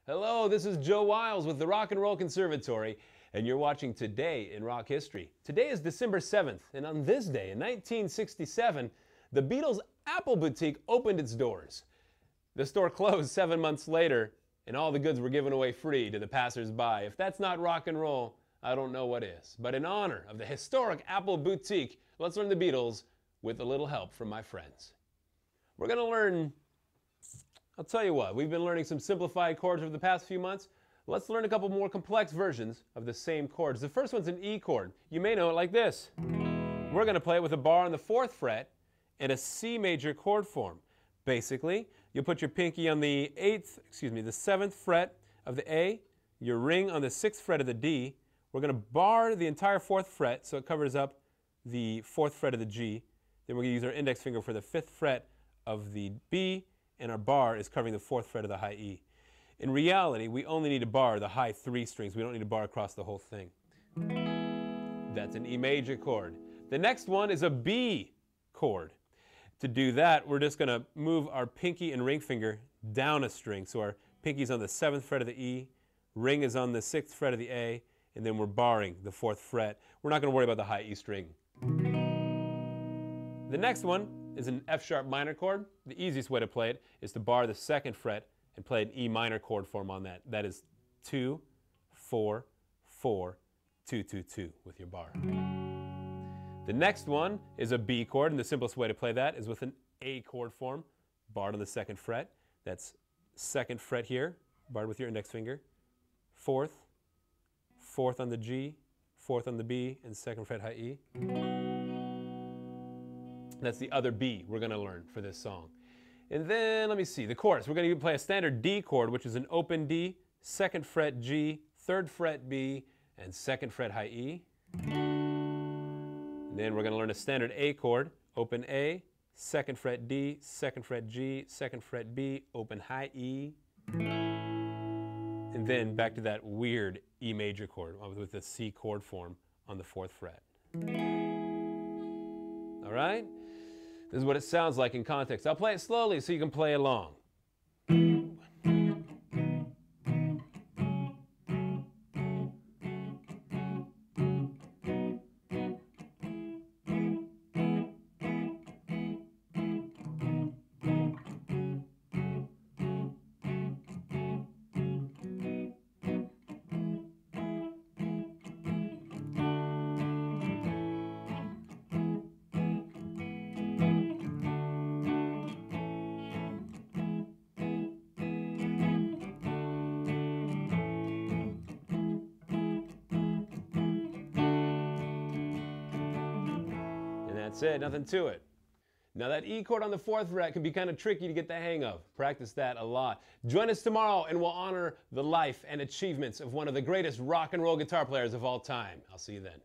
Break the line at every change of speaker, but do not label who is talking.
Hello, this is Joe Wiles with the Rock and Roll Conservatory, and you're watching Today in Rock History. Today is December 7th, and on this day in 1967, the Beatles' Apple Boutique opened its doors. The store closed 7 months later, and all the goods were given away free to the passers-by. If that's not rock and roll, I don't know what is. But in honor of the historic Apple Boutique, let's learn the Beatles with a little help from my friends. We're going to learn, I'll tell you what, we've been learning some simplified chords over the past few months. Let's learn a couple more complex versions of the same chords. The first one's an E chord. You may know it like this. We're going to play it with a bar on the 4th fret and a C major chord form. Basically, you'll put your pinky on the 7th fret of the A, your ring on the 6th fret of the D. We're going to bar the entire 4th fret so it covers up the 4th fret of the G. Then we're going to use our index finger for the 5th fret of the B, and our bar is covering the 4th fret of the high E. In reality, we only need to bar the high 3 strings. We don't need to bar across the whole thing. That's an E major chord. The next one is a B chord. To do that, we're just going to move our pinky and ring finger down a string. So our pinky's on the 7th fret of the E, ring is on the 6th fret of the A, and then we're barring the 4th fret. We're not going to worry about the high E string. The next one is an F sharp minor chord. The easiest way to play it is to bar the 2nd fret and play an E minor chord form on that. That is 2, 4, 4, 2, 2, 2 with your bar. The next one is a B chord, and the simplest way to play that is with an A chord form, barred on the 2nd fret. That's 2nd fret here, barred with your index finger. 4th, 4th on the G, 4th on the B, and 2nd fret high E. That's the other B we're going to learn for this song. And then, let me see, the chorus. We're going to play a standard D chord, which is an open D, 2nd fret G, 3rd fret B, and 2nd fret high E. And then we're going to learn a standard A chord, open A, 2nd fret D, 2nd fret G, 2nd fret B, open high E. And then back to that weird E major chord with the C chord form on the 4th fret. All right? This is what it sounds like in context. I'll play it slowly so you can play along. That's it, nothing to it. Now that E chord on the 4th fret can be kind of tricky to get the hang of. Practice that a lot. Join us tomorrow and we'll honor the life and achievements of one of the greatest rock and roll guitar players of all time. I'll see you then.